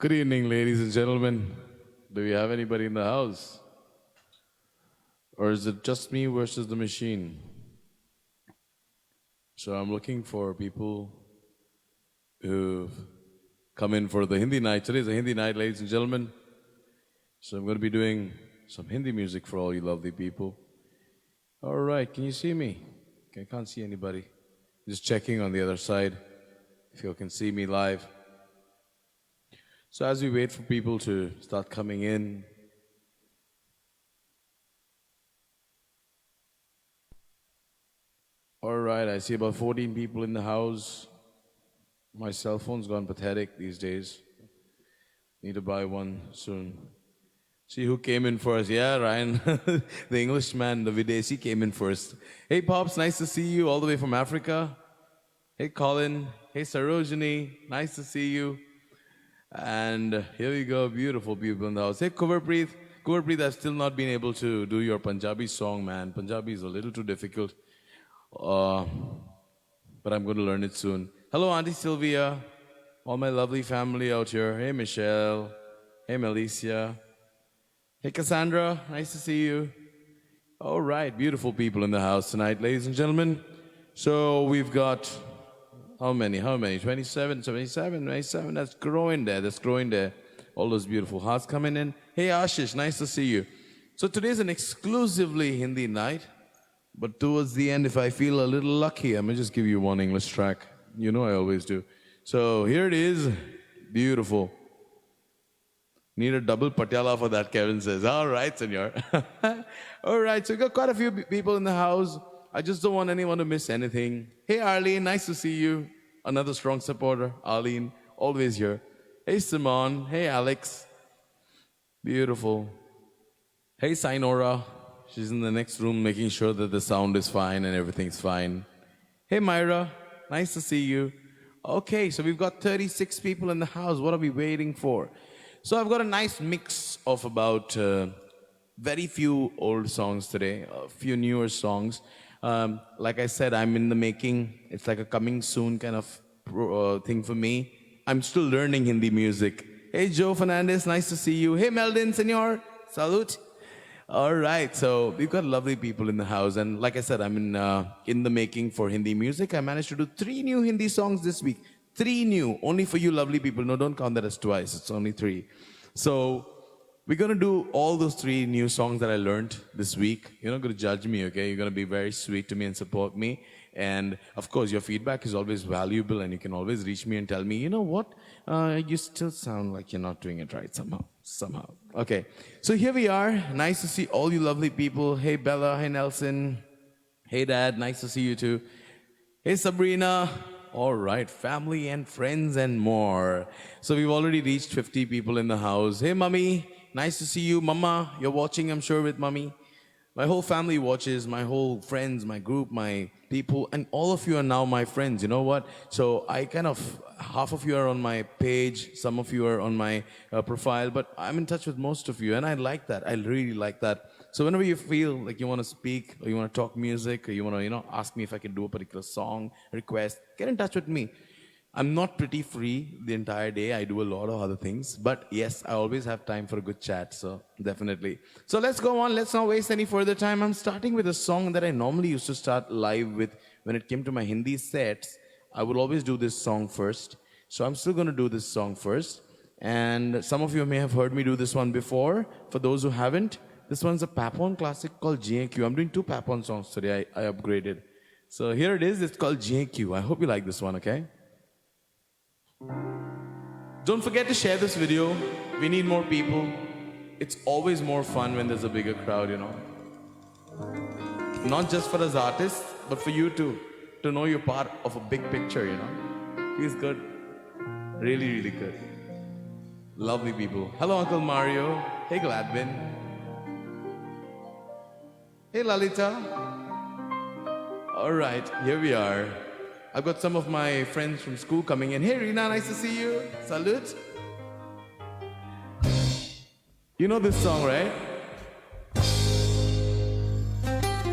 Good evening, ladies and gentlemen. Do we have anybody in the house? Or is it just me versus the machine? So I'm looking for people who've come in for the Hindi night. Today's a Hindi night, ladies and gentlemen. So I'm going to be doing some Hindi music for all you lovely people. All right, can you see me? I can't see anybody. Just checking on the other side if you can see me live. So as we wait for people to start coming in, all right, I see about 14 people in the house. My cell phone's gone pathetic these days. Need to buy one soon. See who came in first. Yeah, Ryan, the Englishman, the Videsi came in first. Hey, Pops, nice to see you all the way from Africa. Hey, Colin. Hey, Sarojini, nice to see you. And here we go, beautiful people in the house. Hey, Kuvarpreet. Kuvarpreet, I've still not been able to do your Punjabi song, man. Punjabi is a little too difficult. But I'm going to learn it soon. Hello, Auntie Sylvia. All my lovely family out here. Hey, Michelle. Hey, Melicia. Hey, Cassandra. Nice to see you. All right, beautiful people in the house tonight, ladies and gentlemen. So we've got, how many? 27, 77, 97. That's growing there. All those beautiful hearts coming in. Hey, Ashish, nice to see you. So today's an exclusively Hindi night. But towards the end, if I feel a little lucky, I'm going to just give you one English track. You know I always do. So here it is. Beautiful. Need a double patiala for that, Kevin says. All right, senor. All right, so we got quite a few people in the house. I just don't want anyone to miss anything. Hey, Arlene, nice to see you. Another strong supporter. Arlene, always here. Hey, Simon. Hey, Alex. Beautiful. Hey, Sinora. She's in the next room making sure that the sound is fine and everything's fine. Hey, Myra. Nice to see you. Okay, so we've got 36 people in the house. What are we waiting for? So I've got a nice mix of about very few old songs today, a few newer songs. Like I said, I'm in the making. It's like a coming soon kind of thing for me. I'm still learning Hindi music. Hey, Joe Fernandez, nice to see you. Hey, Meldon, senor. Salute. All right, so we've got lovely people in the house, and like I said, I'm in the making for Hindi music. I managed to do 3 new Hindi songs this week. 3 new, only for you lovely people. No, don't count that as twice. It's only 3. So we're going to do all those 3 new songs that I learned this week. You're not going to judge me, okay? You're going to be very sweet to me and support me. And of course, your feedback is always valuable, and you can always reach me and tell me, you know what? You still sound like you're not doing it right somehow. Okay, so here we are. Nice to see all you lovely people. Hey, Bella. Hey, Nelson. Hey, Dad. Nice to see you too. Hey, Sabrina. All right, family and friends and more. So we've already reached 50 people in the house. Hey, Mummy. Nice to see you. Mama, you're watching, I'm sure, with Mummy. My whole family watches, my whole friends, my group, my people, and all of you are now my friends. You know what? So I half of you are on my page, some of you are on my profile, but I'm in touch with most of you, and I like that. I really like that. So whenever you feel like you want to speak, or you want to talk music, or you want to, ask me if I can do a particular song, request, get in touch with me. I'm not pretty free the entire day. I do a lot of other things. But yes, I always have time for a good chat. So definitely. So let's go on. Let's not waste any further time. I'm starting with a song that I normally used to start live with when it came to my Hindi sets. I would always do this song first. So I'm still going to do this song first. And some of you may have heard me do this one before. For those who haven't, this one's a Papon classic called GQ. I'm doing 2 Papon songs today. I upgraded. So here it is. It's called GQ. I hope you like this one, okay? Don't forget to share this video. We need more people. It's always more fun when there's a bigger crowd, Not just for us artists, but for you too. To know you're part of a big picture, Feels good. Really, really good. Lovely people. Hello, Uncle Mario. Hey, Gladwin. Hey, Lalita. All right, here we are. I've got some of my friends from school coming in. Hey, Rina, nice to see you. Salute. You know this song, right?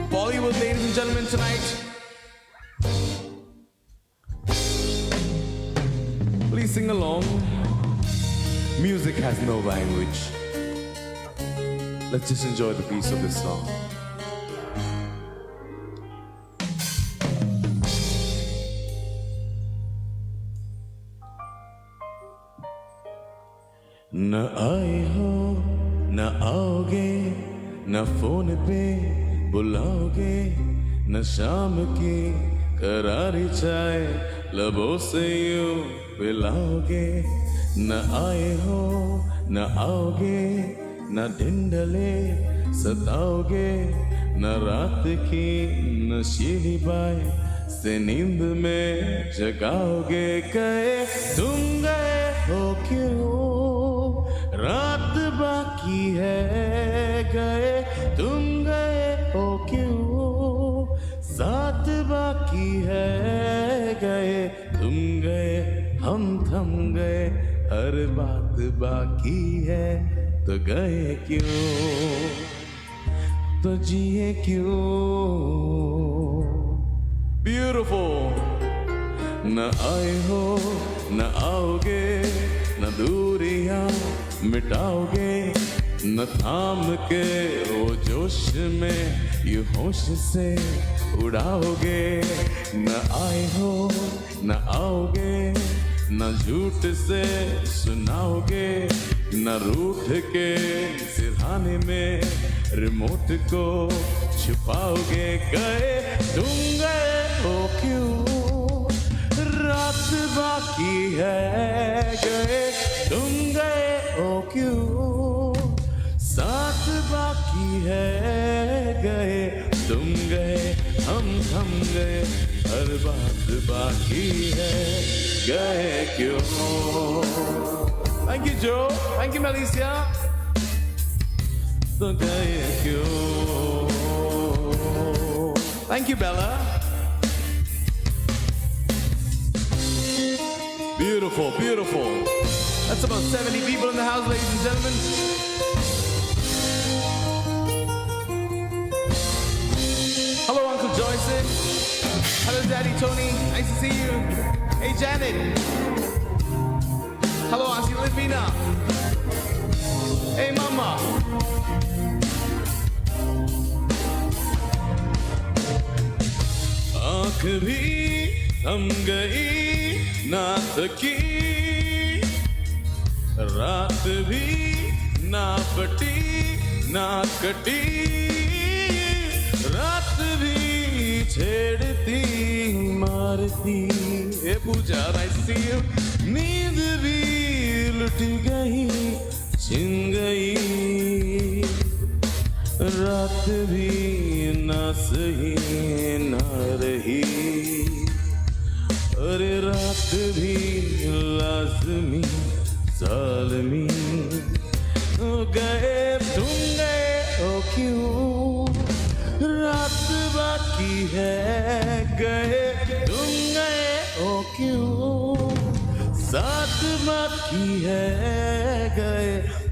Bollywood, ladies and gentlemen, tonight. Please sing along. has no language. Let's just enjoy the peace of this song. न आए हो न आओगे न phone पे बुलाओगे न शाम की करारी चाय लबों से यूं पिलाओगे न आए हो न आओगे न ढिंढले सताओगे न रात की नशीली बाय से नींद में जगाओगे गए तुम गए हो क्यों रात बाकी है गए तुम गए हो क्यों साथ बाकी है गए तुम गए हम थम गए हर बात बाकी है तो गए क्यों तो जिए क्यों ब्यूटीफुल न आए हो न आओगे न दूरियां मिटाओगे न थाम के वो जोश में ये होश से उड़ाओगे न आए हो न आओगे न झूठ से सुनाओगे न रूठ के सिरहाने में रिमोट को छुपाओगे गए तुम गए हो क्यों रात बाकी है गए तुम गए हो क्यों साथ बाकी है गए तुम गए हम थम गए हर बात बाकी है गए क्यों Thank you Joe, thank you Melissa तो गए क्यों Thank you Bella Beautiful, beautiful. That's about 70 people in the house, ladies and gentlemen. Hello, Uncle Joyce. Hello, Daddy Tony. Nice to see you. Hey, Janet. Hello, Auntie Livina. Hey, Mama. आँख भी थम गई ना थकी रात भी ना फटी ना कटी रात भी छेड़ती मारती ये पूजा नींद भी लुट गई छिन गई रात भी ना सही ना रही अरे रात भी लाजमी सालमी गए तुम गए हो क्यों रात बाकी है गए तुम गए हो क्यों साथ बाकी है गए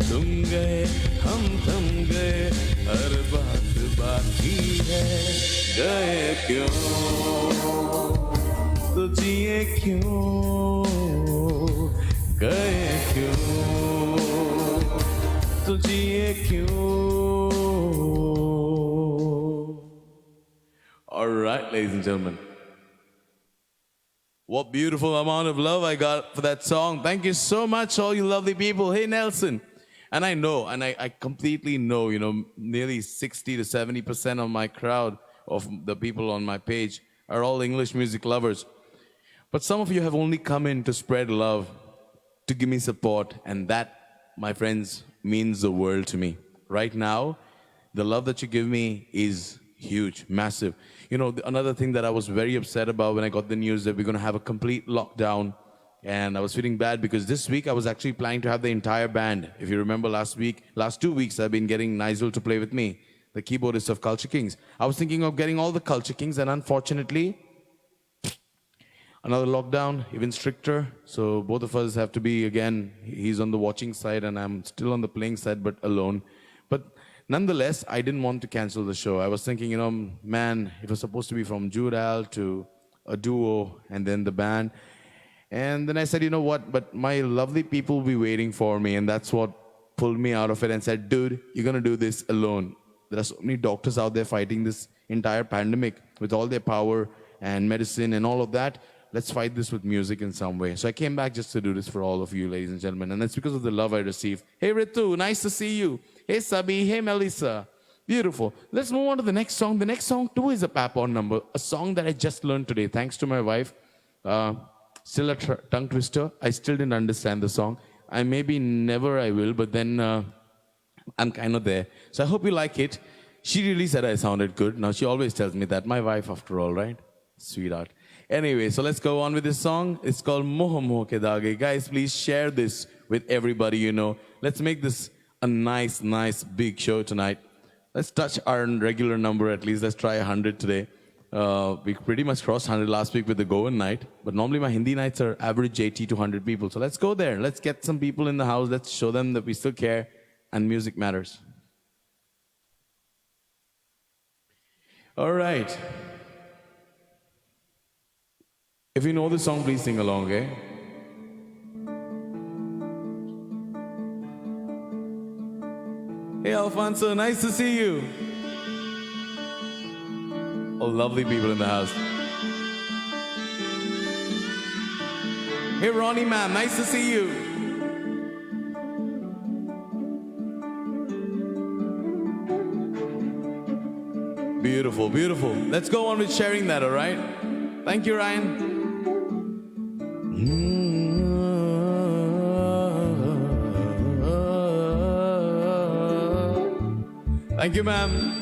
तुम गए हम थम गए हर बात बाकी है गए क्यों तो जिए क्यों गए क्यों तो जिए क्यों All right, ladies and gentlemen. What beautiful amount of love I got for that song. Thank you so much, all you lovely people. Hey, Nelson. And I know, and I completely know, nearly 60 to 70% of my crowd, of the people on my page, are all English music lovers. But some of you have only come in to spread love, to give me support, and that, my friends, means the world to me. Right now, the love that you give me is huge, massive. Another thing that I was very upset about when I got the news that we're going to have a complete lockdown, and I was feeling bad because this week I was actually planning to have the entire band. If you remember last 2 weeks, I've been getting Nigel to play with me, the keyboardist of Culture Kings. I was thinking of getting all the Culture Kings, and unfortunately, another lockdown, even stricter. So both of us have to be, again, he's on the watching side and I'm still on the playing side, but alone. But nonetheless, I didn't want to cancel the show. I was thinking, man, it was supposed to be from Jude Al to a duo and then the band. And then I said, you know what? But my lovely people will be waiting for me. And that's what pulled me out of it and said, dude, you're going to do this alone. There are so many doctors out there fighting this entire pandemic with all their power and medicine and all of that. Let's fight this with music in some way. So I came back just to do this for all of you, ladies and gentlemen. And it's because of the love I received. Hey, Ritu, nice to see you. Hey, Sabi. Hey, Melissa. Beautiful. Let's move on to the next song. The next song, too, is a Pap-on number. A song that I just learned today, thanks to my wife. Still a tongue twister. I still didn't understand the song. I maybe never I will, but then I'm kind of there. So I hope you like it. She really said I sounded good. Now, she always tells me that. My wife, after all, right? Sweetheart. Anyway, so let's go on with this song. It's called Moh Moh Ke Dage. Guys, please share this with everybody you know. Let's make this a nice, big show tonight. Let's touch our regular number at least. Let's try 100 today. We pretty much crossed 100 last week with the Goan night. But normally my Hindi nights are average 80 to 100 people. So let's go there. Let's get some people in the house. Let's show them that we still care and music matters. All right. If you know the song, please sing along, eh? Hey, Alfonso, nice to see you. All lovely people in the house. Hey, Ronnie, ma'am, nice to see you. Beautiful, beautiful. Let's go on with sharing that, all right? Thank you, Ryan. Thank you, ma'am.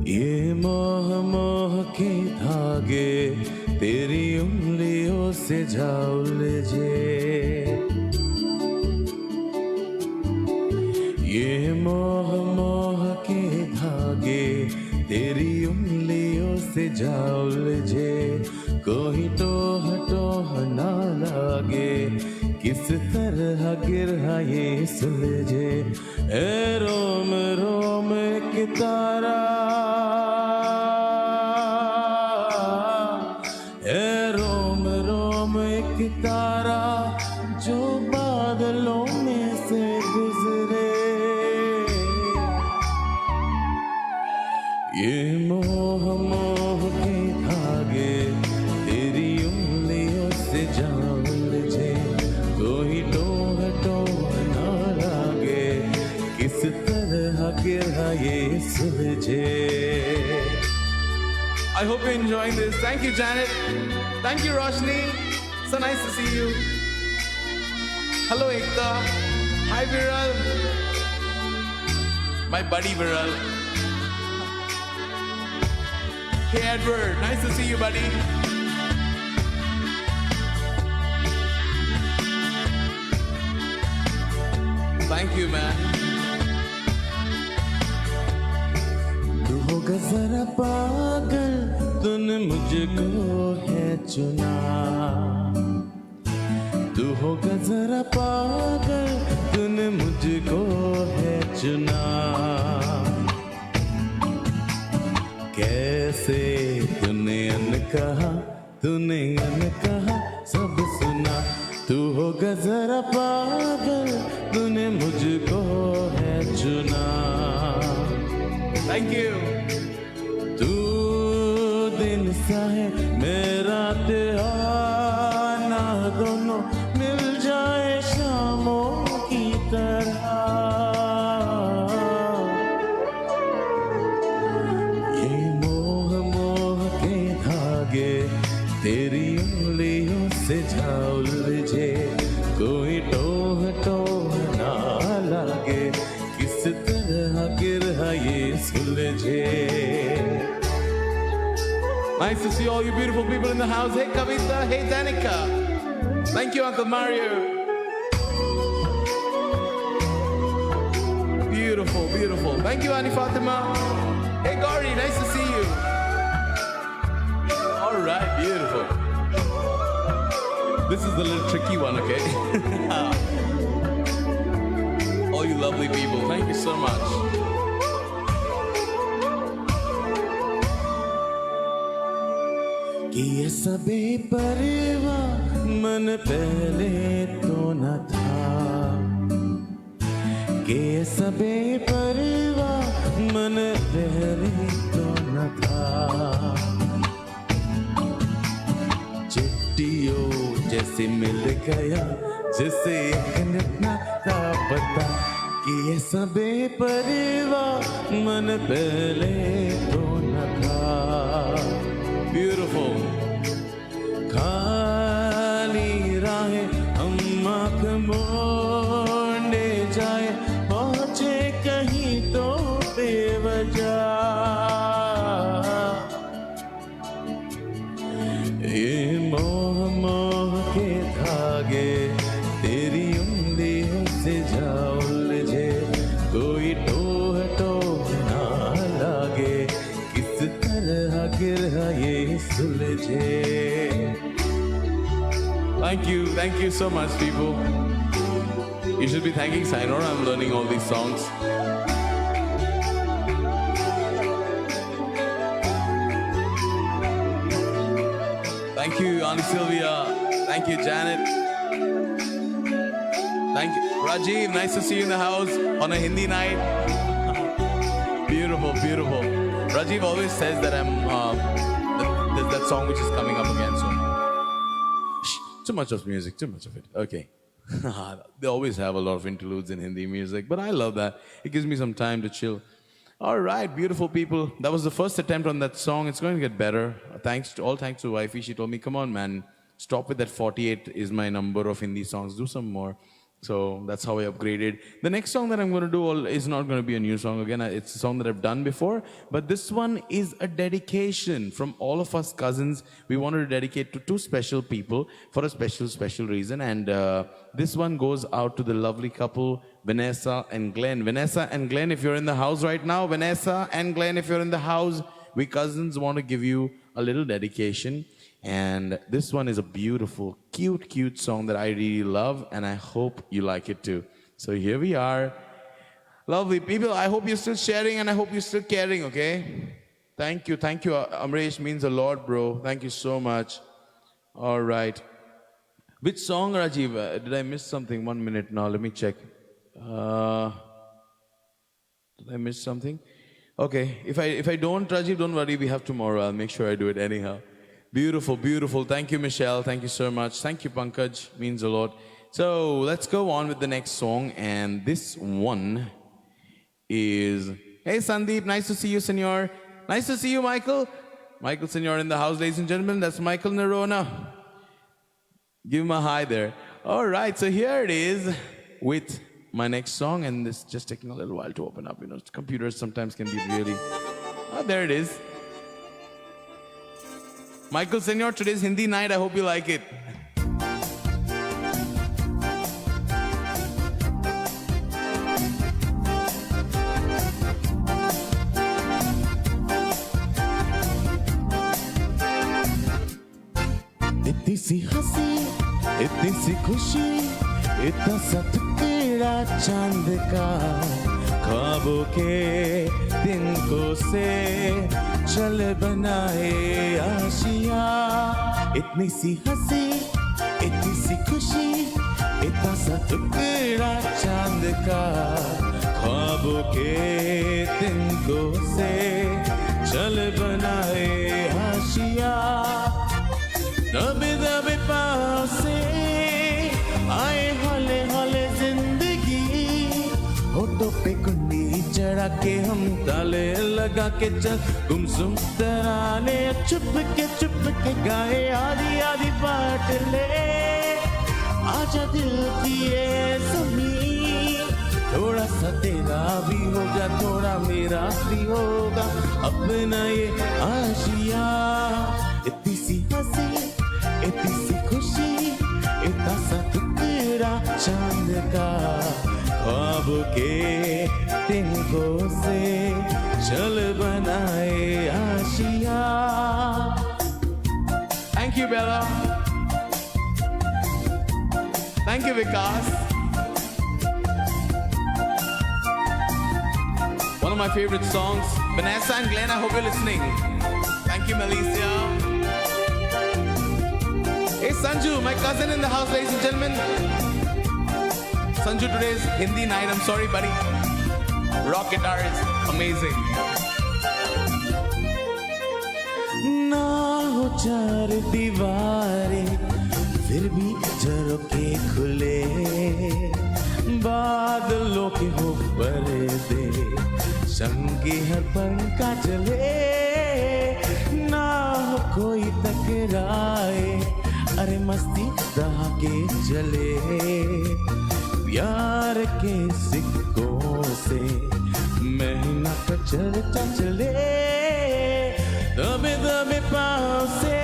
ये मोह मोह के धागे तेरी उंगलियों से जा उलझे ये मोह मोह के धागे तेरी उंगलियों से जा उलझे कोई टोह टोह ना लागे किस तरह गिरा ये सुलझे ए रोम रोम की तारा ए रोम रोम की तारा जो बादलों में से गुजरे ये मोह मोह के धागे तेरी उंगलियों से जा उलझे कोई टोह टोह ना लागे किस तरह गिरा ये सुलझे I hope you're enjoying this. Thank you, Janet. Thank you, Roshni. So nice to see you. Hello, Ekta. Hi, Viral. My buddy, Viral. Hey, Edward. Nice to see you, buddy. Thank you, man. तू होगा जरा पागल तूने मुझको है चुना तू होगा जरा पागल तूने मुझको है चुना कैसे तूने अनकहा सब सुना तू होगा जरा पागल तूने मुझको है चुना Thank you. तू दिन सा है मेरा आना दोनों मिल जाए शामों की तरह ये मोह मोह के धागे तेरी उंगलियों से जा उलझे कोई टोह टोह ना लागे किस तरह गिरा ये सुलझे Nice to see all you beautiful people in the house. Hey Kavita, hey Danica. Thank you, Uncle Mario. Beautiful, beautiful. Thank you, Annie Fatima. Hey Gauri, nice to see you. All right, beautiful. This is the little tricky one, okay? All you lovely people, thank you so much. सबे परवाह मन पहले तो न था, के सबे परवाह मन पहले तो न था। चिट्ठियों जैसे मिल गया जिसे न था पता, कि ये सबे परवाह मन पहले तो न था। ब्यूटीफुल। खाली राहें हम आँख मोड़े जाए, पहुँचे कहीं तो बेवजह। ये मोह मोह के धागे तेरी उंगलियों से जा उलझे, कोई टोह टोह ना लागे, किस तरह गिरा ये सुलझे। Thank you so much, people. You should be thanking Sainora. I'm learning all these songs. Thank you, Auntie Sylvia. Thank you, Janet. Thank you, Rajiv. Nice to see you in the house on a Hindi night. Beautiful, beautiful. Rajiv always says that there's that song which is coming up again soon. Too much of music, too much of it. Okay. They always have a lot of interludes in Hindi music, but I love that. It gives me some time to chill. All right, beautiful people. That was the first attempt on that song. It's going to get better. Thanks to wifey. She told me, come on, man, stop with that 48 is my number of Hindi songs. Do some more. So that's how I upgraded. The next song that I'm going to do is not going to be a new song again. It's a song that I've done before. But this one is a dedication from all of us cousins. We wanted to dedicate to two special people for a special, special reason. And this one goes out to the lovely couple, Vanessa and Glenn. Vanessa and Glenn, if you're in the house right now, Vanessa and Glenn, if you're in the house, we cousins want to give you a little dedication. And this one is a beautiful, cute, cute song that I really love, and I hope you like it too. So here we are. Lovely people, I hope you're still sharing and I hope you're still caring, okay? Thank you. Amresh means a lot, bro. Thank you so much. All right. Which song, Rajiv? Did I miss something? 1 minute now, let me check. Did I miss something? Okay, if I don't, Rajiv, don't worry, we have tomorrow. I'll make sure I do it anyhow. Beautiful, beautiful. Thank you, Michelle. Thank you so much. Thank you, Pankaj. Means a lot. So let's go on with the next song. And this one is... Hey, Sandeep. Nice to see you, senor. Nice to see you, Michael. Michael, senor, in the house, ladies and gentlemen. That's Michael Nerona. Give him a hi there. All right. So here it is with my next song. And this is just taking a little while to open up. You know, computers sometimes can be really... Oh, there it is. Michael Senor, today's Hindi night. I hope you like it. इतनी सी हंसी, इतनी सी खुशी, इतना सा टुकड़ा चांद का, ख्वाबों के दिन को से चल बनाए आशिया। इतनी सी हंसी, इतनी सी खुशी, इतना सा टुकड़ा चांद का, ख्वाबों के दिन को से चल बनाए आशिया। दबे दबे पाँव से आए हौले हौले जिंदगी, होठों पे कुंडी चढ़ा के हम ताले लगा के चल गुमसुम तराने, चुप के गाए आधी आधी बात ले। आजा दिल की ये ज़मीं, थोड़ा सा तेरा भी होगा, थोड़ा मेरा भी होगा, अपना ये आशिया। इतनी सी हंसी, इतनी सी खुशी, इतना सा टुकड़ा चांद का, ख्वाब के तिनकों से चल बनाए Asia. Thank you, Bella. Thank you, Vikas. One of my favorite songs. Vanessa and Glenn, I hope you're listening. Thank you, Melissa. Hey Sanju, my cousin in the house, ladies and gentlemen. Sanju, today's Hindi night. I'm sorry, buddy. Rock guitar is amazing. ना हो चार दीवारें फिर भी झरोखे खुले, बादलों के हो पर्दे संगी हर पंखा चले, ना हो कोई टकराए अरे मस्ती दहाके चले, प्यार के सिक्कों से महीना का चलता चले, दबे दबे पाँव से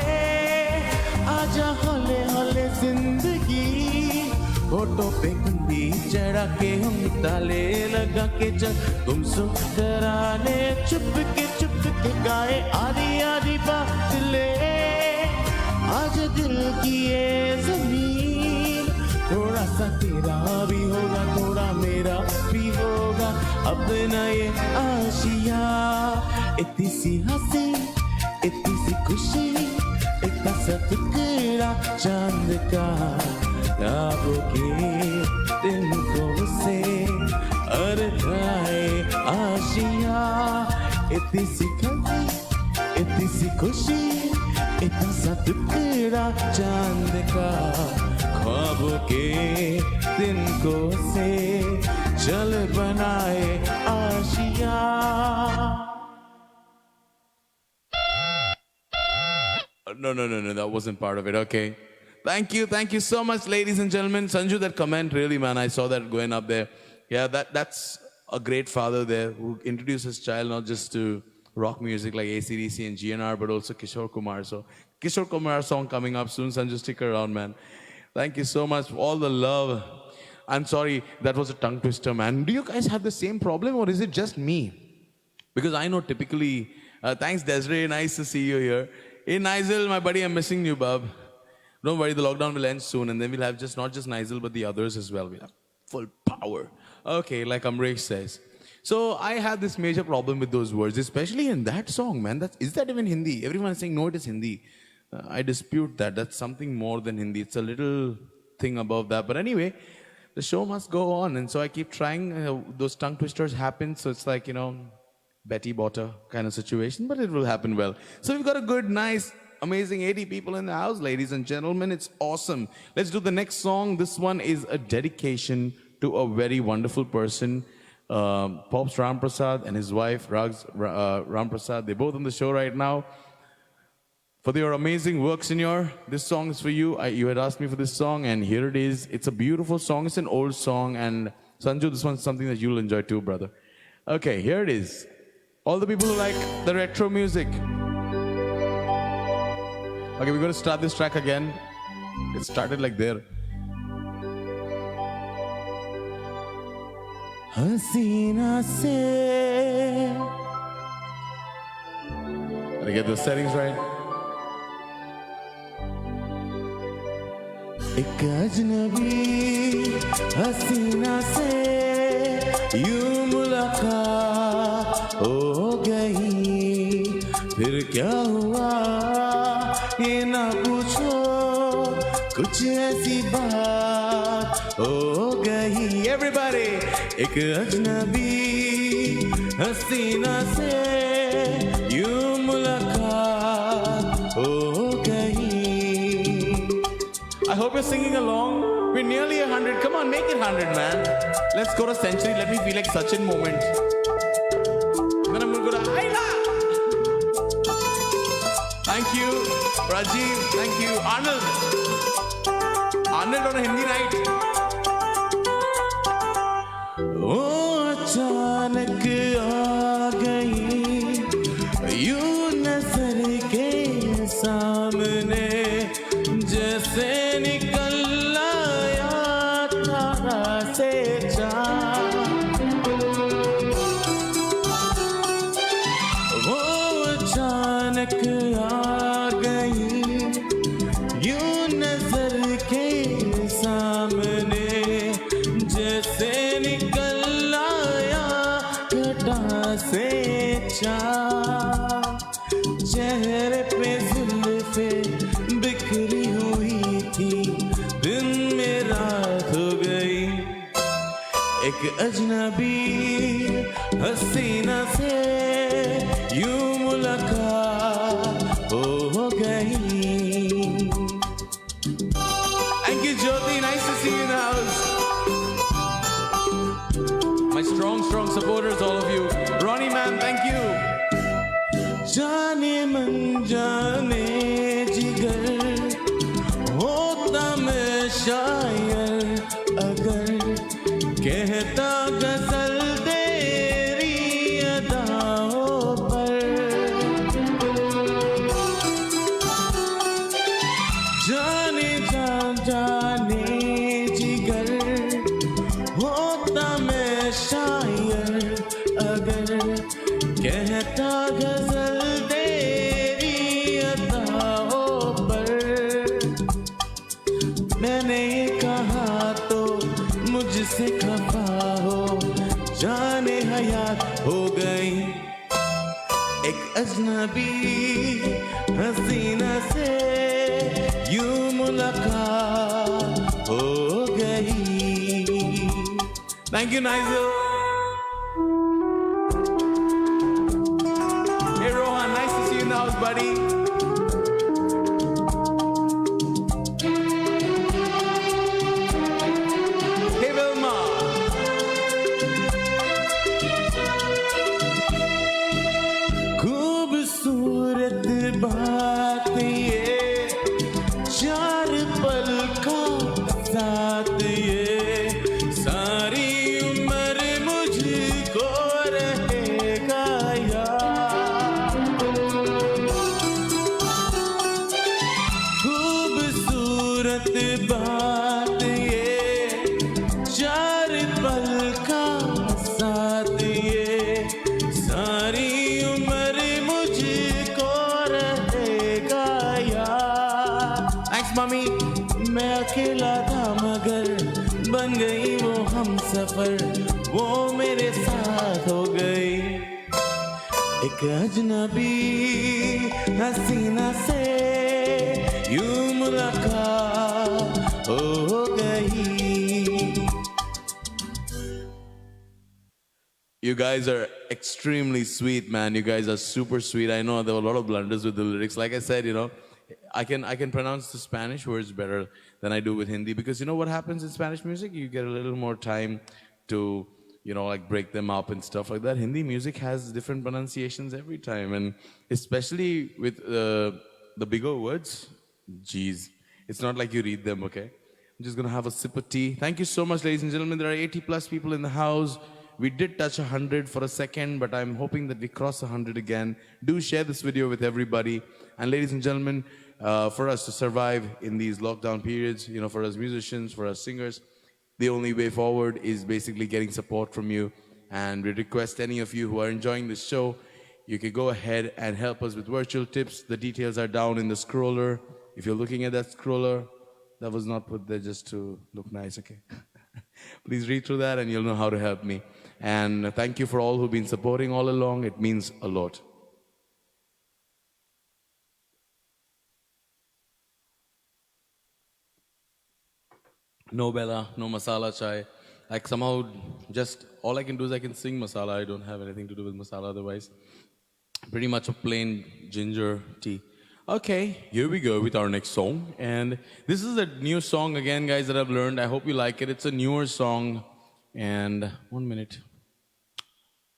आजा हौले हौले जिंदगी, होठों पे कुंडी चढ़ा के हम ताले लगा के चल गुमसुम तराने चुप के गाए आधी आधी बातें, आज दिल की ये जमीन थोड़ा सा तेरा भी होगा थोड़ा मेरा भी होगा, अपना ये आशिया इतनी सी हंसी इतनी सी खुशी इतना सा टुकड़ा चांद का, ख्वाबों के दिन को से अरदाए आशिया इतनी सी खंडी इतनी सी खुशी इतना सा टुकड़ा चांद का, ख्वाबों के दिन को से चल बनाए Asia. No, that wasn't part of it. Okay. Thank you so much, ladies and gentlemen. Sanju, that comment, really, man, I saw that going up there. Yeah, that's a great father there who introduced his child not just to rock music like AC/DC and GNR, but also Kishore Kumar. So, Kishore Kumar song coming up soon. Sanju, stick around, man. Thank you so much for all the love. I'm sorry, that was a tongue twister, man. Do you guys have the same problem or is it just me? Because I know typically, thanks Desiree, nice to see you here. Hey Nigel, my buddy, I'm missing you, bub. Don't worry, the lockdown will end soon and then we'll have not just Nigel, but the others as well. We'll have full power. Okay, like Amresh says. So I had this major problem with those words, especially in that song, man. Is that even Hindi? Everyone is saying, no, it is Hindi. I dispute that. That's something more than Hindi. It's a little thing above that. But anyway, the show must go on. And so I keep trying. Those tongue twisters happen. So it's like, Betty Botter kind of situation. But it will happen well. So we've got a good, nice, amazing 80 people in the house, ladies and gentlemen. It's awesome. Let's do the next song. This one is a dedication to a very wonderful person. Pops Ram Prasad and his wife, Ram Prasad. They're both on the show right now. For your amazing work, Senor, this song is for you. You had asked me for this song, and here it is. It's a beautiful song. It's an old song, and Sanju, this one's something that you'll enjoy too, brother. Okay, here it is. All the people who like the retro music. Okay, we're going to start this track again. It started like there. Hasina se. Did I get the settings right? एक अजनबी हसीना से यूं मुलाकात हो गई, फिर क्या हुआ ये ना पूछो, कुछ ऐसी बात हो गई. Everybody, एक अजनबी हसीना से यूं मुलाकात हो गई. I hope you're singing along. We're nearly 100. Come on, make it 100, man. Let's go to century. Let me feel like Sachin moment. Then I'm going to go to Aila. Thank you, Rajiv. Thank you, Arnold. Arnold on a Hindi night. ओ अचानक आ गई यूं नजर के सामने, जैसे निकल आया तारा से चाँद. वो अचानक आ गई यूं नजर के सामने, जैसे निकल आया घटा से चाँद. चेहरे पे जुल्फे बिखरी हुई एक अजनबी हसीना से यूं मुलाकात हो गई. Thank you, Jyoti. Nice to see you in the house. My strong supporters, all of you. Ronnie, man, thank you. जाने मन जाने जिगर होता मैं शायर अगर कहता गजल तेरी अदाओं पर. जाने जाने जिगर होता मैं शायर अगर कहता गजल तेरी अदाओं पर. मैंने कहा तो मुझसे खफा हो जाने हयात हो गई. एक अजनबी हसीना से यूं मुलाकात हो गई. Thank you, Nigel. Hey, Rohan, nice to see you in the house, buddy. Hey, Vilma. खूबसूरत बात ये चार पल का साथ ये सारी उम्र मुझको रहेगा याद. खूबसूरत बात ये चार पल का साथ ये सारी उम्र मुझको रहेगा याद. Thanks, mommy. मैं अकेला था मगर बन गई वो हम सफर वो मेरे साथ हो गई. एक अजनबी हसीना से यूं मुलाकात हो गई. You guys are extremely sweet, man. You guys are super sweet. I know there were a lot of blunders with the lyrics. Like I said, you know, I can pronounce the Spanish words better than I do with Hindi because you know what happens in Spanish music? You get a little more time to, you know, like break them up and stuff like that. Hindi music has different pronunciations every time, and especially with the bigger words, geez, it's not like you read them, okay? I'm just gonna have a sip of tea. Thank you so much, ladies and gentlemen. There are 80 plus people in the house. We did touch 100 for a second, but I'm hoping that we cross 100 again. Do share this video with everybody. And ladies and gentlemen, for us to survive in these lockdown periods, you know, for us musicians, for us singers, the only way forward is basically getting support from you. And we request any of you who are enjoying this show, you can go ahead and help us with virtual tips. The details are down in the scroller. If you're looking at that scroller, that was not put there just to look nice, okay? Please read through that and you'll know how to help me. And thank you for all who've been supporting all along. It means a lot. No Bella, no masala chai. Like somehow just all I can do is I can sing masala. I don't have anything to do with masala otherwise. Pretty much a plain ginger tea. Okay, here we go with our next song. And this is a new song again, guys, that I've learned. I hope you like it. It's a newer song. And 1 minute.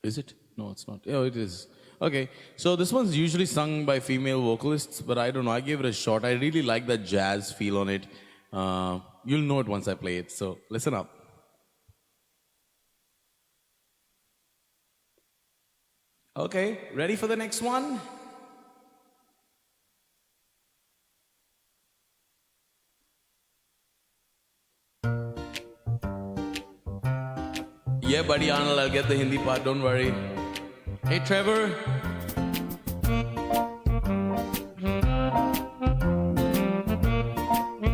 Is it? No, it's not. Oh, it is. Okay, so this one's usually sung by female vocalists, but I don't know. I gave it a shot. I really like that jazz feel on it. You'll know it once I play it, so listen up. Okay, ready for the next one? Yeah, buddy Arnold, I'll get the Hindi part, don't worry. Hey, Trevor.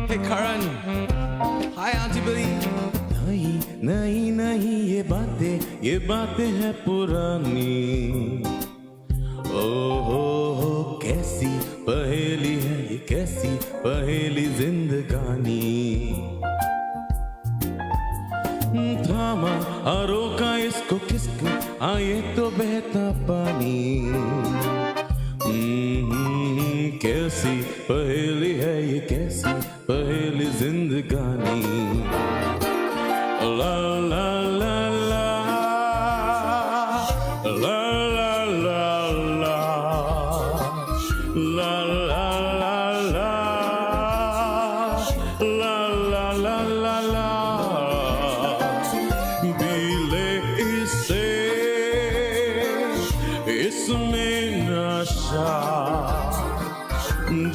Hey, Karan. Hi, Auntie Billy. नहीं नहीं ये बातें हैं पुरानी. हो कैसी पहेली है ये, कैसी पहेली जिंदगानी. थामा रोका इसको किसको आए तो बहता पानी कैसी पहेली है ये कैसी पहेली जिंदगानी ला ला ला ला ला ला ला ला ला ला ला ला ला ला ला पीले इसे इसमें नशा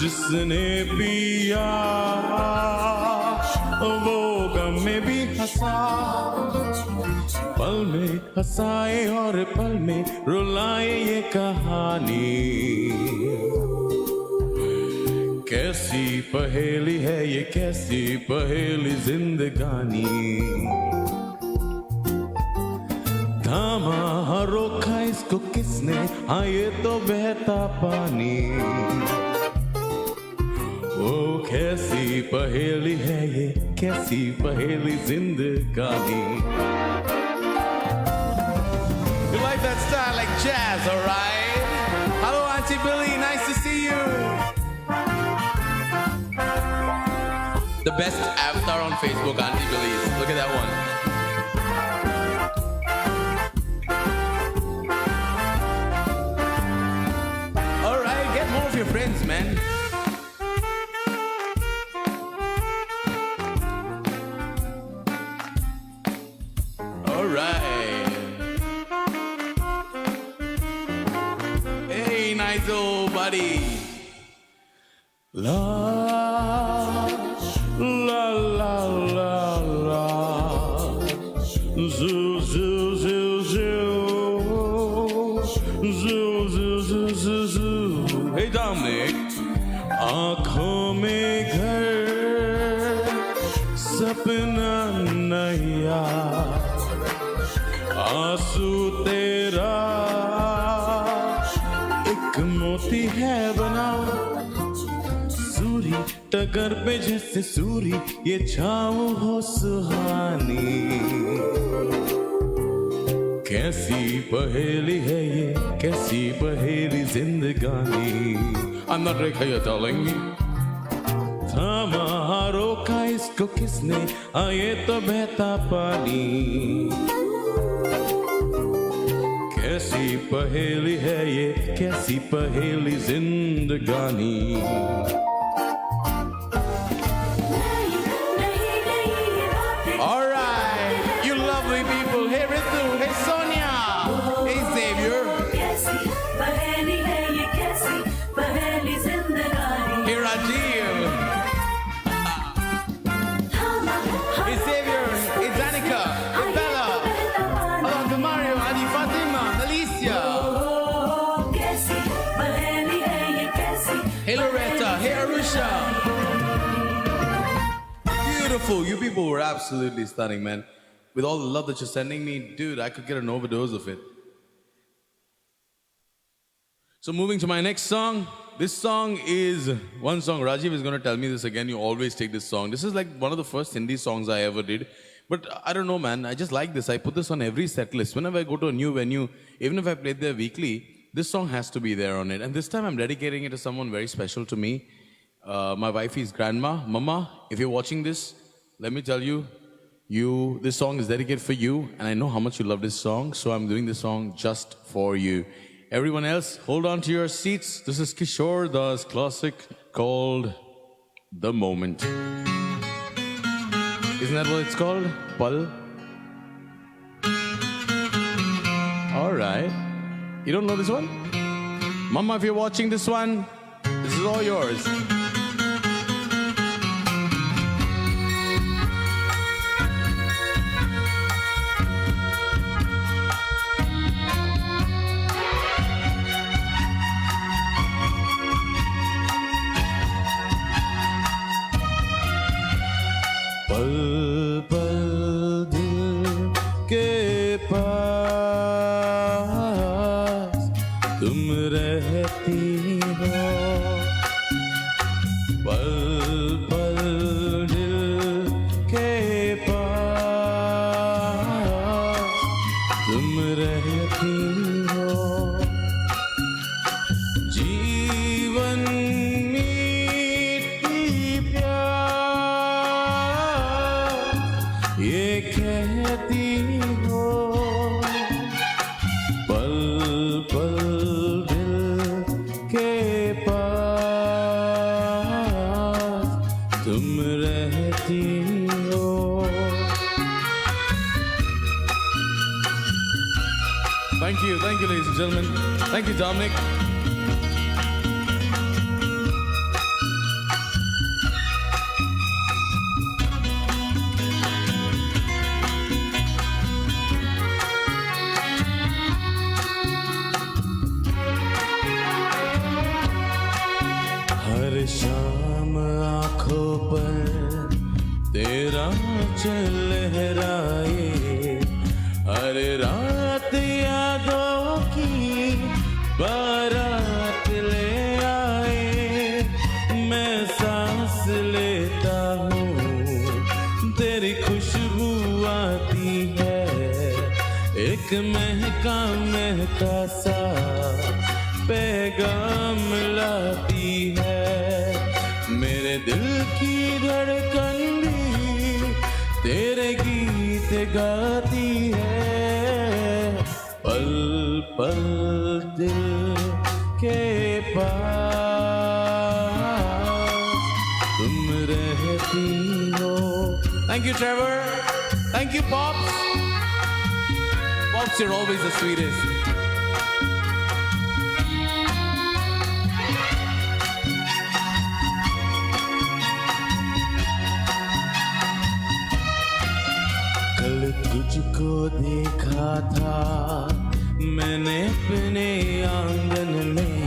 जिसने पिया वो गम में भी हंसा पल में हंसाए और पल में रुलाए ये कहानी कैसी पहेली है ये कैसी पहेली जिंदगानी थामा रोका इसको किसने हाँ ये तो बहता पानी वो कैसी पहेली है ये कैसी पहेली जिंदगानी You like that style like jazz, alright? Hello Auntie Billy, nice to see you. The best avatar on Facebook, Auntie Billy's. Look at that one. Alright, get more of your friends, man. Alright. Hey, nice old buddy. La la la la la. Zoo zoo zoo zoo. Zoo zoo zoo zoo zoo. Hey Dominic. आँखों में घर सपना नया आंसू तेरा एक मोती है बना सूरी टगर पे जैसे सूरी ये छाँव हो सुहानी कैसी पहेली है ये कैसी पहेली जिंदगानी I'm not Rekha, you're telling me थामा रोका इसको किसने आए तो बहता पानी कैसी पहेली है ये कैसी पहेली जिंदगानी Alright, you lovely people. Hey Ritu, hey Sonia, hey Xavier. Hey Rajiv. Hey Xavier, hey Danica, hey Bella. Hello Uncle Mario, Adi Fatima, Alicia. Hey Loretta, hey Arusha. Beautiful, you people were absolutely stunning, man. With all the love that you're sending me, dude, I could get an overdose of it. So moving to my next song. This song is one song. Rajiv is going to tell me this again. You always take this song. This is like one of the first Hindi songs I ever did. But I don't know, man. I just like this. I put this on every set list. Whenever I go to a new venue, even if I played there weekly, this song has to be there on it. And this time I'm dedicating it to someone very special to me. My wifey's grandma. Mama, if you're watching this, let me tell you, this song is dedicated for you. And I know how much you love this song. So I'm doing this song just for you. Everyone else, hold on to your seats. This is Kishore Das' classic called The Moment. Isn't that what it's called? Pal? Alright. You don't know this one? Mama, if you're watching this one, this is all yours. पल पल दिल के पास तुम रहती हो कहती हो पल पल दिल के पास तुम रहती हो. Thank you, ladies and gentlemen. Thank you, Dominic. हर शाम आँखों पर तेरा चल लहराए हर रात यादों की बारात ले आए मैं सांस लेता हूँ तेरी खुशबू आती है एक महका महका सा पैगाम लाती है मेरे दिल की धड़कन भी तेरे गीत गाती है पल पल दिल के पास तुम रहती हो. Thank you, Trevor. Thank you, Pops. Pops, you're always the sweetest. कल तुझको देखा था मैंने अपने आंगन में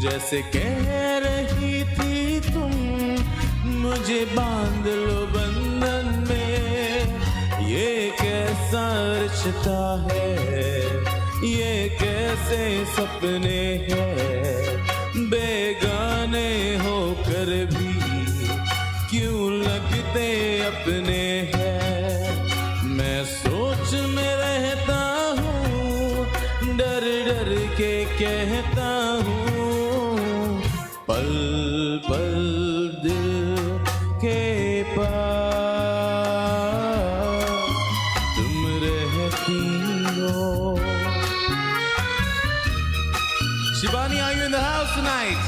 जैसे कह रही थी तुम मुझे बांध लो बंधन में ये कैसा रिश्ता है ये कैसे सपने हैं बेगाने होकर भी क्यों लगते अपने हैं मैं सोच में रहता हूँ डर डर के कहता हूँ पल पल दिल के पास तुम रहती हो. Shivani, are you in the house tonight?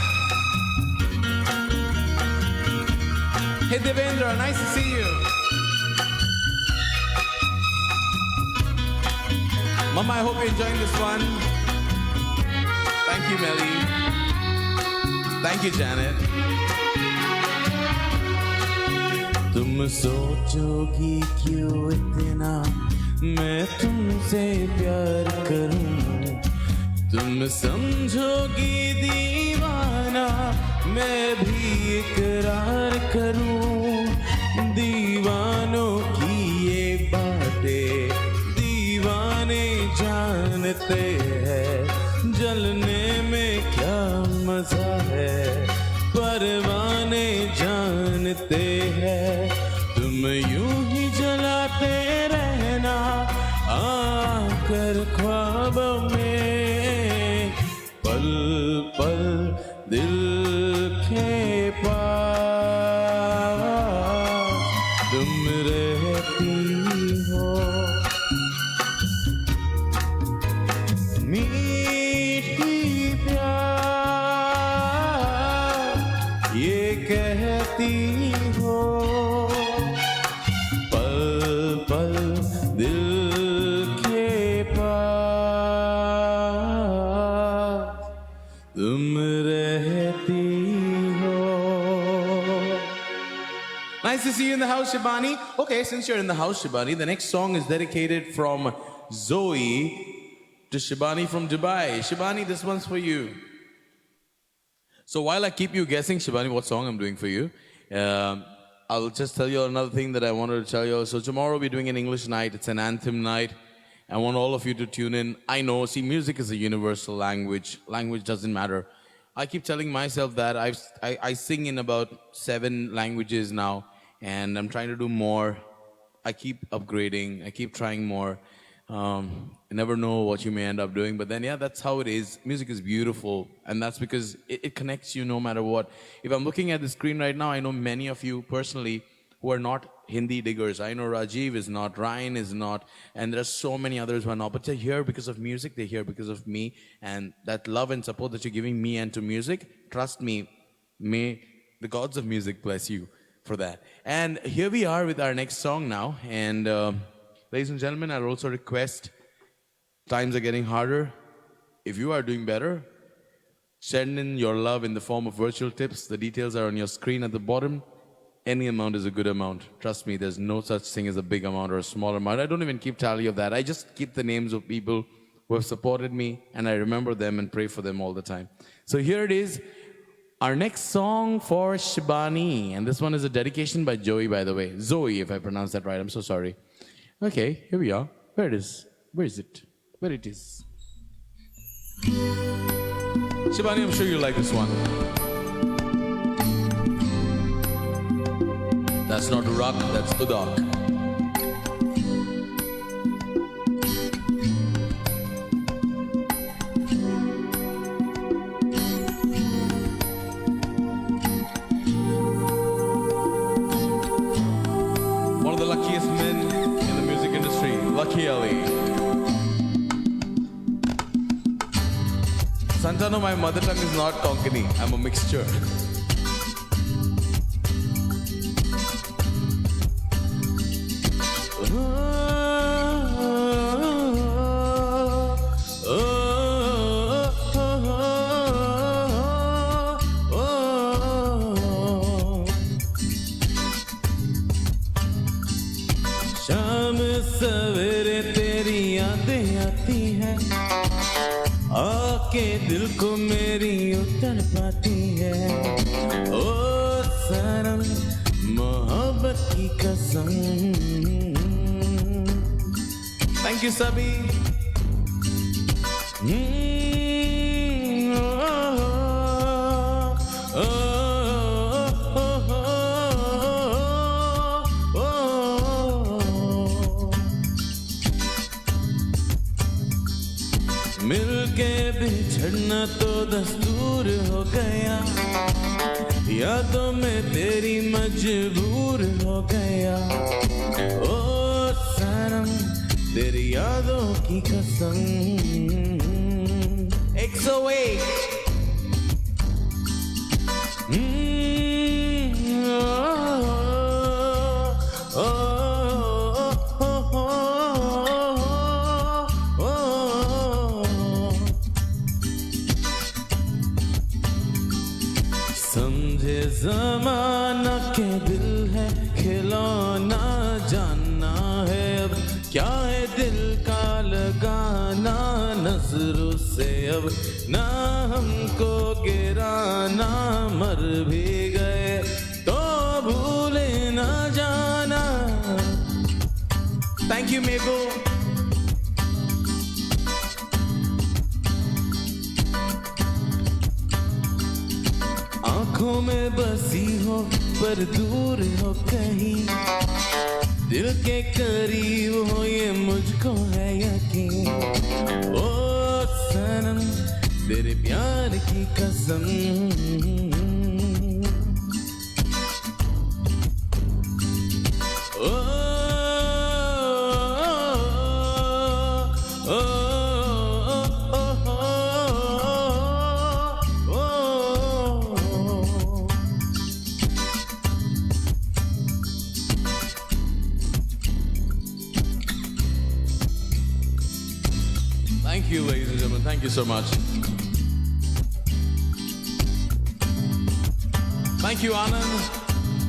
Hey Devendra, nice to see you. Mama, I hope you're enjoying this one. Thank you, Melly. Thank you, Janet. तुम सोचोगी क्यों इतना मैं तुमसे प्यार करूं तुम समझोगी दीवाना मैं भी इकरार करूं दीवानों की ये बातें दीवाने जानते हैं जलने में क्या मजा है परवाने जानते हैं तुम यूं ही जलाते रहना आकर ख्वाबों में पल पल दिल के पास तुम रहती हो मीठी प्यार ये कहती हो पल पल दिल के पास तुम रहती हो. Nice to see you in the house, Shibani. Okay, since you're in the house, Shibani, the next song is dedicated from Zoe to Shibani from Dubai. Shibani, this one's for you. So while I keep you guessing, Shibani, what song I'm doing for you, I'll just tell you another thing that I wanted to tell you. So tomorrow we're doing an English night. It's an anthem night. I want all of you to tune in. I know, see, music is a universal language. Language doesn't matter. I keep telling myself that I sing in about 7 languages now, and I'm trying to do more. I keep upgrading. I keep trying more. You never know what you may end up doing, but then, yeah, that's how it is. Music is beautiful, and that's because it connects you no matter what. If I'm looking at the screen right now, I know many of you personally who are not Hindi diggers. I know Rajiv is not, Ryan is not, and there are so many others who are not. But they're here because of music, they're here because of me, and that love and support that you're giving me and to music, trust me, may the gods of music bless you for that. And here we are with our next song now. And ladies and gentlemen, I'll also request, times are getting harder. If you are doing better, send in your love in the form of virtual tips. The details are on your screen at the bottom. Any amount is a good amount. Trust me, there's no such thing as a big amount or a small amount. I don't even keep tally of that. I just keep the names of people who have supported me, and I remember them and pray for them all the time. So here it is, our next song for Shibani. And this one is a dedication by Joey, by the way. Zoe, if I pronounce that right. I'm so sorry. Okay, here we are. Where it is? Where is it? Where it is? Shibani, I'm sure you like this one. That's not Urak, that's Udak. One of the luckiest men in the music industry, Lucky Ali. Santanu, my mother tongue is not Konkani. I'm a mixture. शाम सवेरे तेरी यादें आती हैं, आके दिल को मेरी उतर पाती है। ओ सनम मोहब्बत की कसम। थैंक यू सभी। मिलके बिछड़ना तो दस्तूर हो गया, यादों में तेरी मजबूर हो गया। ओ सनम तेरी यादों की कसम। 108 समझे ज़माना के दिल है खिलौना, जानना है अब क्या है दिल का लगाना। नजरों से अब ना हमको गिराना, मर भी गए तो भूले ना जाना। थैंक यू मेगो। आँखों में बसी हो पर दूर हो कहीं, दिल के करीब हो ये मुझको है यकीन। ओ सनम तेरे प्यार की कसम। ओ, ओ, ओ, Thank you, ladies and gentlemen. Thank you so much. Thank you, Anand.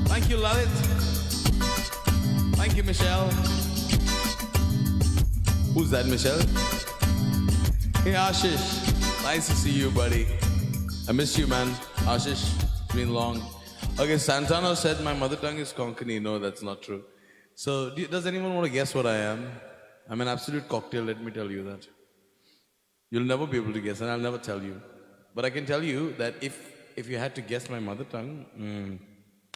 Thank you, Lalit. Thank you, Michelle. Who's that, Michelle? Hey, Ashish. Nice to see you, buddy. I miss you, man. Ashish, it's been long. Okay, Santano said my mother tongue is Konkani. No, that's not true. So, does anyone want to guess what I am? I'm an absolute cocktail, let me tell you that. You'll never be able to guess, and I'll never tell you. But I can tell you that if you had to guess my mother tongue,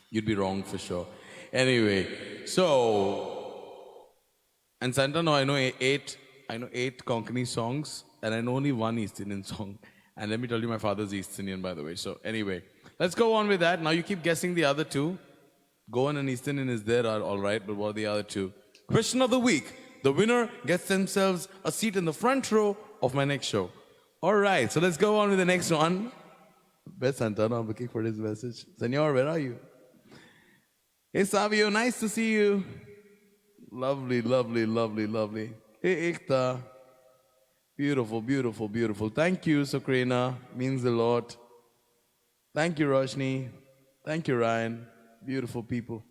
you'd be wrong for sure. Anyway, so, and Santano, I know eight Konkani songs, and I know only one East Indian song. And let me tell you, my father's East Indian, by the way. So anyway, let's go on with that. Now you keep guessing the other two. Goan and East Indian is there, are all right, but what are the other two? Question of the week. The winner gets themselves a seat in the front row of my next show. All right, so let's go on with the next one. Best Santana, I'm looking for his message. Senor, where are you? Hey, Savio, nice to see you. Lovely, lovely, lovely, lovely. Hey, Ekta. Beautiful, beautiful, beautiful. Thank you, Sukrina. Means a lot. Thank you, Roshni. Thank you, Ryan. Beautiful people.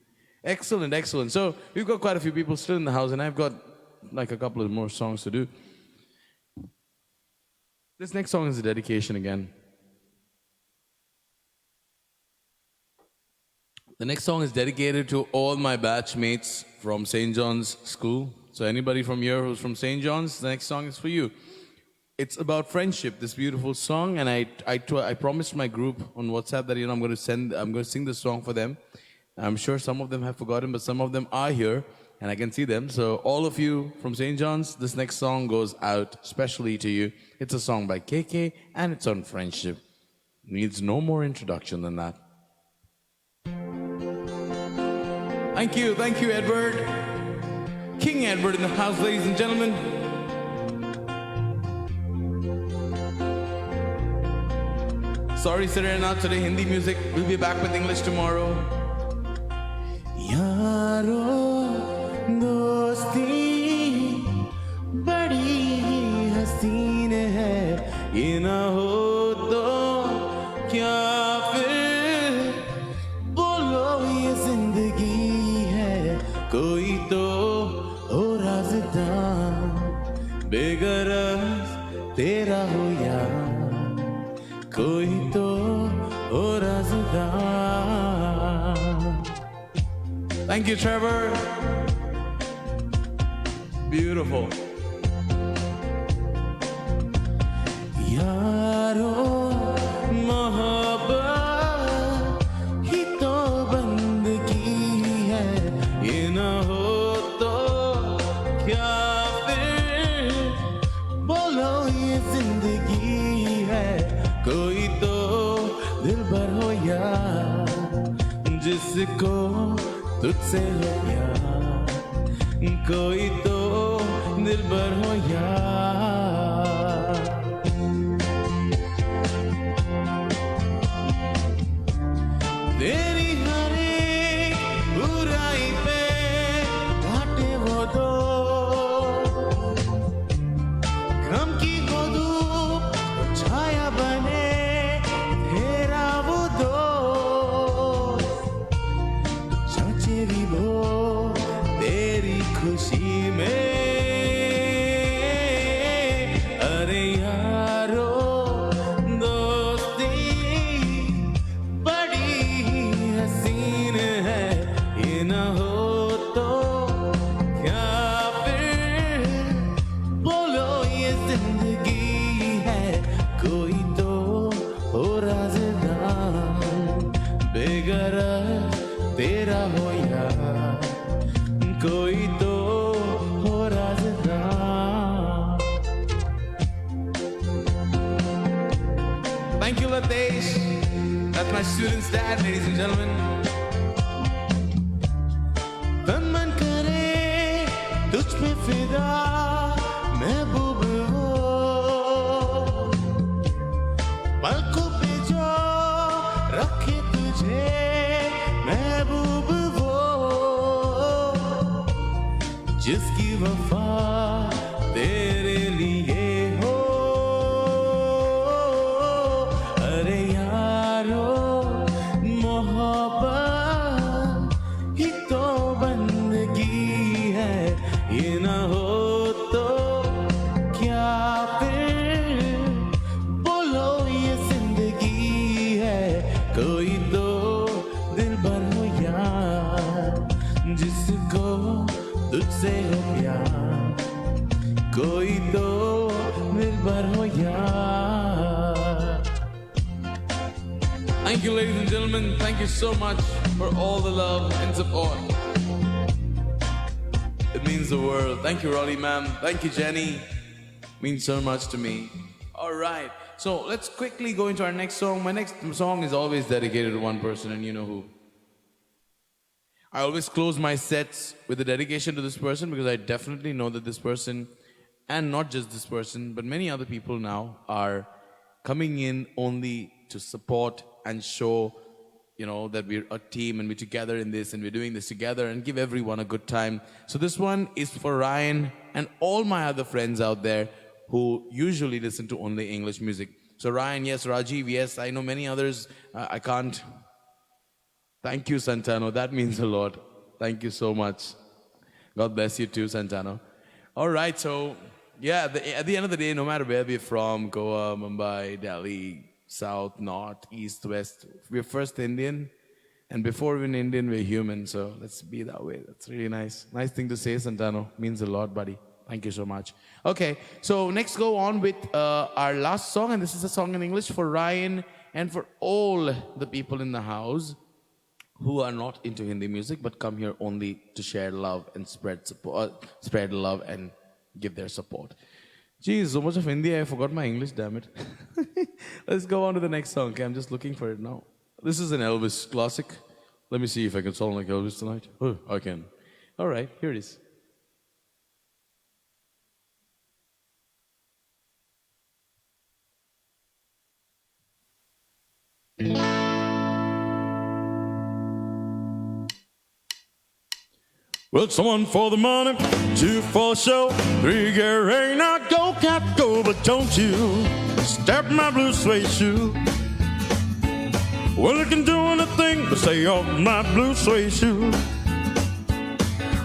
Excellent, excellent. So we've got quite a few people still in the house, and I've got like a couple of more songs to do. This next song is a dedication again. The next song is dedicated to all my batchmates from St. John's School. So anybody from here who's from St. John's, the next song is for you. It's about friendship, this beautiful song, and I promised my group on WhatsApp that I'm going to sing this song for them. I'm sure some of them have forgotten, but some of them are here, and I can see them. So all of you from St. John's, this next song goes out especially to you. It's a song by KK, and it's on friendship. Needs no more introduction than that. Thank you, Edward. King Edward in the house, ladies and gentlemen. Sorry, Serena, today Hindi music. We'll be back with English tomorrow. Yaro dosti badi haseen hai, ye na ho to kya fir bolo ye zindagi hai, koi to ho razdan begaraz tera ho ya. कोई तो हो राज़दार. Thank you, Trevor. Beautiful. यारो मोहब्बत ही तो बंदगी है, ये ना हो तो क्या फिर बोलो ये जिंदगी है. कोई तो दिलबर हो यार, जिसको तुझसे हो यार. कोई तो दिलबर हो यार. तेरी हर एक बुराई पे घाटे वो दो, गम की वो धूप छाया बने तेरा वो दो. चचेरी वो तेरी खुशी में. अरे यारो दोस्ती बड़ी हसीन है, ये ना हो तो क्या फिर बोलो ये जिंदगी है. कोई तो हो राज़दार बेगरज तेरा हो यार. कोई तो हो राज़दार. Thank you, Latesh. That's my student's dad, ladies and gentlemen. तन मन करे तुझ पे फिदा महबूब हो, पलकों पे जो रखे तुझे महबूब वो, जिसकी वफा तेरे लिए हो. अरे यारो मोहब्बत ही तो बंदगी है, ये ना हो तो क्या फिर बोलो ये जिंदगी है. कोई तो दिलबर हो यार, जिसको तुझसे हो प्यार. कोई तो दिलबर हो यार. Thank you, ladies and gentlemen. Thank you so much for all the love and support. It means the world. Thank you, Rolly ma'am. Thank you, Jenny. Means so much to me. All right. So let's quickly go into our next song. My next song is always dedicated to one person, and you know who. I always close my sets with a dedication to this person because I definitely know that this person, and not just this person, but many other people now are coming in only to support and show, that we're a team and we're together in this and we're doing this together and give everyone a good time. So this one is for Ryan and all my other friends out there who usually listen to only English music. So Ryan, yes, Rajiv, yes, I know many others. I can't. Thank you, Santano. That means a lot. Thank you so much. God bless you too, Santano. All right, so yeah, at the end of the day, no matter where we're from, Goa, Mumbai, Delhi, South, North, East, West, we're first Indian. And before we're Indian, we're human. So let's be that way. That's really nice. Nice thing to say, Santano. Means a lot, buddy. Thank you so much. Okay, so next go on with our last song. And this is a song in English for Ryan and for all the people in the house who are not into Hindi music but come here only to share love and spread support, spread love and give their support. Geez, so much of Hindi, I forgot my English, damn it. Let's go on to the next song. Okay, I'm just looking for it now. This is an Elvis classic. Let me see if I can sound like Elvis tonight. Oh, I can. All right, here it is. Well, it's one for the money, two for show, three get rain. Now go, cat, go, but don't you step my blue suede shoe. Well, you can do anything but stay off my blue suede shoe.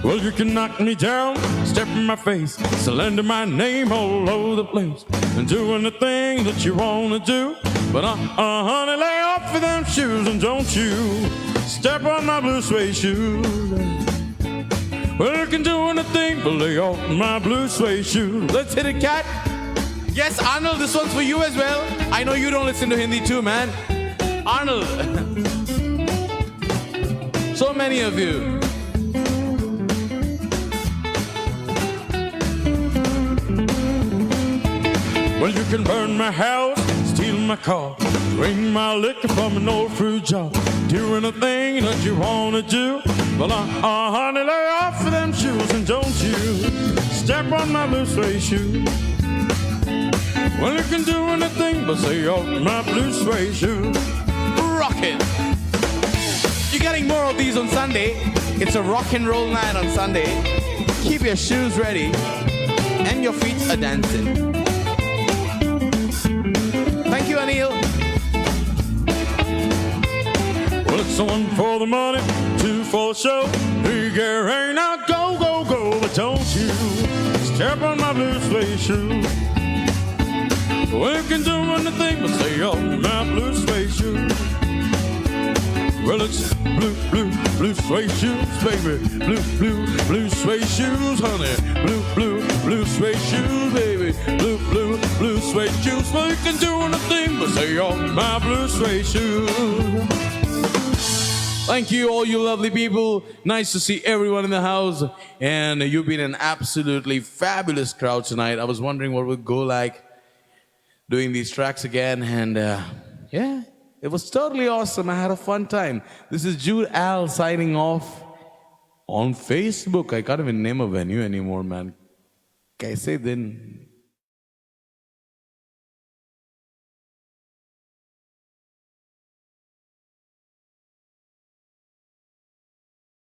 Well, you can knock me down, step in my face, slander my name all over the place, and do anything that you wanna do. But honey, lay off with them shoes and don't you step on my blue suede shoes. Well, you can do anything but lay off my blue suede shoes. Let's hit it, cat. Yes, Arnold, this one's for you as well. I know you don't listen to Hindi too, man. Arnold. So many of you. Well, you can burn my house, steal my car, drink my liquor from an old fruit jar, do anything that you wanna do. Well, honey, lay off of them shoes and don't you step on my blue suede shoe. Well, you can do anything but say off my blue suede shoe. Rockin'. You're getting more of these on Sunday. It's a rock and roll night on Sunday. Keep your shoes ready and your feet are dancing. Thank you, Anil. Well, it's one for the money, two for the show, three get rain. Now go, go, go, but don't you step on my blue suede shoe. Well, you can do anything but stay off my blue suede shoe. Well, it's blue, blue, blue suede shoes, baby. Blue, blue, blue suede shoes, honey. Blue, blue, blue suede shoes, baby. Blue, blue, blue suede shoes. Well, you can do anything but stay off my blue suede shoes. Thank you, all you lovely people. Nice to see everyone in the house. And you've been an absolutely fabulous crowd tonight. I was wondering what it would go like doing these tracks again. And yeah, it was totally awesome. I had a fun time. This is Jude Al signing off on Facebook. I can't even name a venue anymore, man. Kaise din?